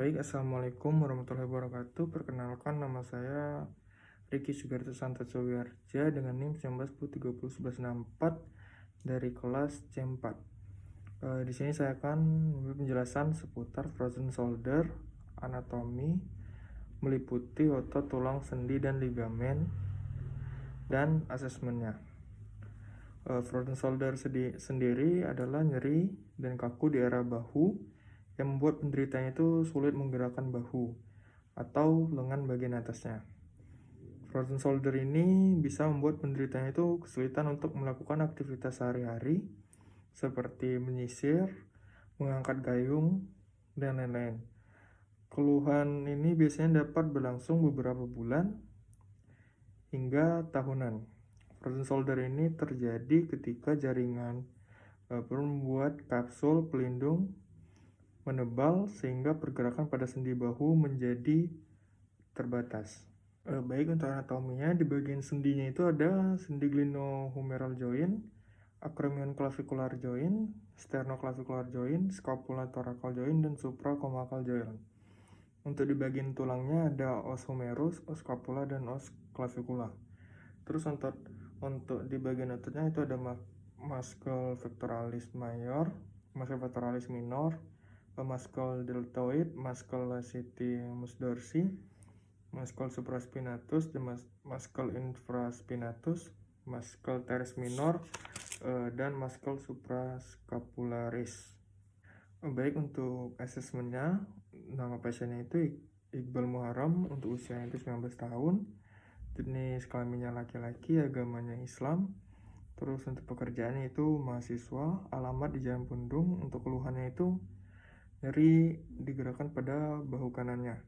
Baik, Assalamualaikum warahmatullahi wabarakatuh. Perkenalkan, nama saya Riki Sugarto Santoso Wiharja dengan NIM 1910301164 dari kelas C4. Di sini saya akan memberi penjelasan seputar frozen shoulder, anatomi, meliputi otot, tulang, sendi, dan ligamen, dan asesmennya. Frozen shoulder sendiri adalah nyeri dan kaku di area bahu yang membuat penderitanya itu sulit menggerakkan bahu atau lengan bagian atasnya. Frozen shoulder ini bisa membuat penderitanya itu kesulitan untuk melakukan aktivitas sehari-hari seperti menyisir, mengangkat gayung, dan lain-lain. Keluhan ini biasanya dapat berlangsung beberapa bulan hingga tahunan. Frozen shoulder ini terjadi ketika jaringan membuat kapsul pelindung menebal sehingga pergerakan pada sendi bahu menjadi terbatas. Baik untuk anatominya, di bagian sendinya itu ada sendi glenohumeral joint, acromion-clavicular joint, sternoclavicular joint, scapula-thoracal joint, dan supracomacal joint. Untuk di bagian tulangnya ada os humerus, os scapula, dan os clavicula. Terus untuk di bagian ototnya itu ada muscle pectoralis major, muscle pectoralis minor, muscle deltoid, muscle latissimus dorsi, muscle supraspinatus, muscle infraspinatus, muscle teres minor, dan muscle suprascapularis. Baik, untuk asesmennya, nama pasiennya itu Iqbal Muharram, untuk usianya itu 19 tahun, jenis kelaminnya laki-laki, agamanya Islam. Terus untuk pekerjaannya itu mahasiswa, alamat di Jalan Pundung. Untuk keluhannya itu nyeri digerakkan pada bahu kanannya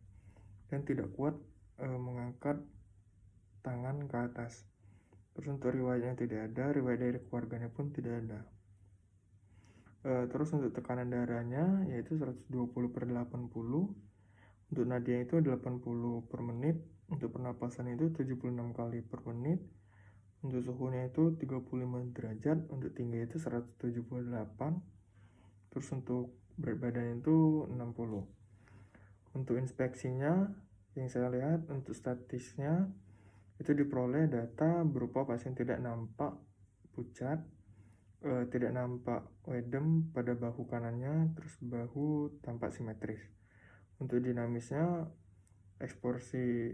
dan tidak kuat mengangkat tangan ke atas. Terus untuk riwayatnya tidak ada, riwayat dari keluarganya pun tidak ada. Terus untuk tekanan darahnya yaitu 120/80, untuk nadia itu 80 per menit, untuk pernapasan itu 76 kali per menit, untuk suhunya itu 35 derajat, untuk tinggi itu 178, terus untuk berat badannya itu 60. Untuk inspeksinya yang saya lihat, untuk statisnya itu diperoleh data berupa pasien tidak nampak pucat, tidak nampak wedem pada bahu kanannya, terus bahu tampak simetris. Untuk dinamisnya, ekspresi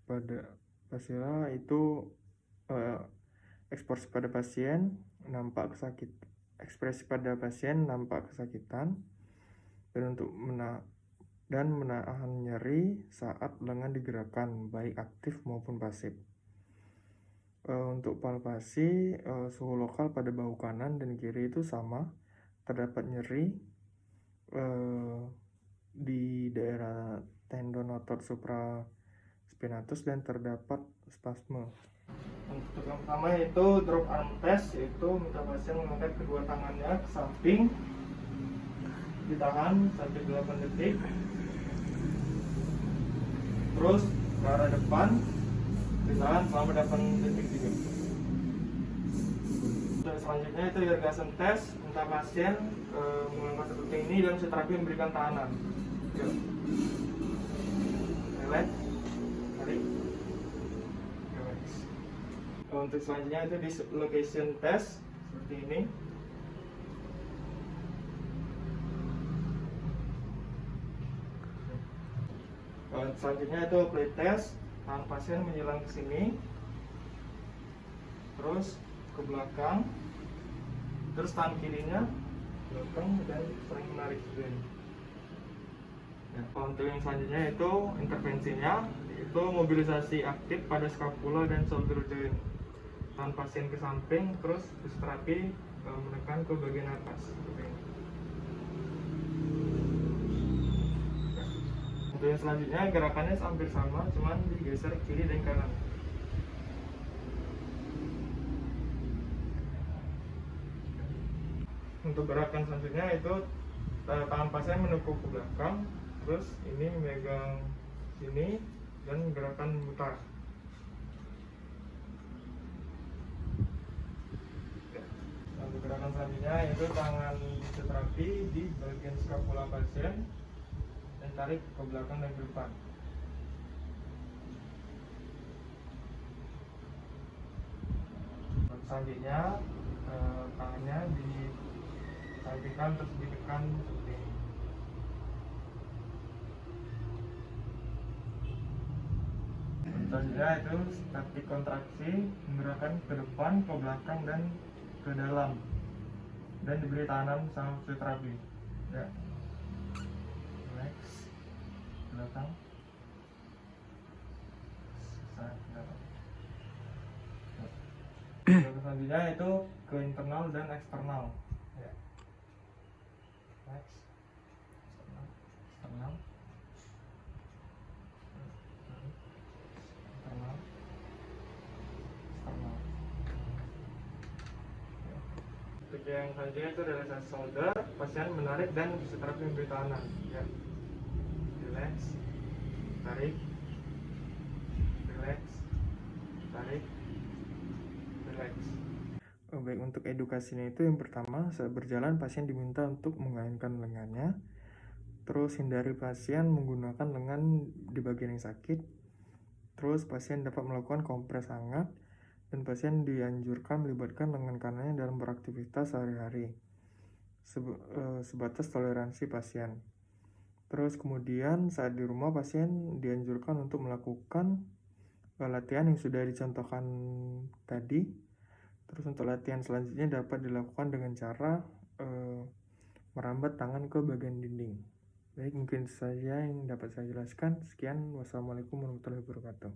pada pasien itu ekspresi pada pasien nampak kesakitan, dan untuk menahan nyeri saat lengan digerakkan baik aktif maupun pasif. Untuk palpasi, suhu lokal pada bahu kanan dan kiri itu sama, terdapat nyeri di daerah tendon otot supraspinatus dan terdapat spasme. Untuk yang pertama yaitu drop arm test, yaitu minta pasien mengangkat kedua tangannya ke samping, ditahan sampai 8 detik, terus ke arah depan, ditahan selama 8 detik juga. Untuk selanjutnya itu Yergason test, minta pasien mengangkat seperti ini dan terapi memberikan tahanan. Yuk, relax, tarik. Untuk selanjutnya itu dislocation test seperti ini. Selanjutnya itu plate test, tangan pasien menyilang ke sini, terus ke belakang, terus tangan kirinya belakang dan sering menarik ke sini. Untuk yang selanjutnya itu intervensinya, itu mobilisasi aktif pada scapula dan shoulder joint. Tangan pasien ke samping, terus fisioterapi menekan ke bagian atas. Untuk yang selanjutnya gerakannya hampir sama, cuman digeser kiri dan kanan. Untuk gerakan selanjutnya itu tangan pasien menekuk ke belakang, terus ini memegang sini dan gerakan mutar. Untuk gerakan selanjutnya itu tangan fisioterapi di bagian scapula pasien, ditarik ke belakang dan ke depan. Selanjutnya tangannya disampingkan terus ditekan seperti ini. Selanjutnya itu statik kontraksi, menggerakkan ke depan, ke belakang, dan ke dalam, dan diberi tekanan sama fisioterapi. Ya. Relax, belakang, dalam. Selanjutnya itu ke internal dan eksternal. Ya. Relax, eksternal, internal, eksternal. Untuk yang selanjutnya itu relaksasi shoulder, pasien menarik dan fisioterapi memberi tekanan. Ya. Relax, tarik, relax, tarik, relax. Baik, untuk edukasinya itu yang pertama, saat berjalan pasien diminta untuk mengaitkan lengannya. Terus hindari pasien menggunakan lengan di bagian yang sakit. Terus pasien dapat melakukan kompres hangat, dan pasien dianjurkan melibatkan lengan kanannya dalam beraktivitas sehari-hari sebatas toleransi pasien. Terus kemudian saat di rumah pasien dianjurkan untuk melakukan latihan yang sudah dicontohkan tadi. Terus untuk latihan selanjutnya dapat dilakukan dengan cara merambat tangan ke bagian dinding. Baik, mungkin saja yang dapat saya jelaskan. Sekian, wassalamualaikum warahmatullahi wabarakatuh.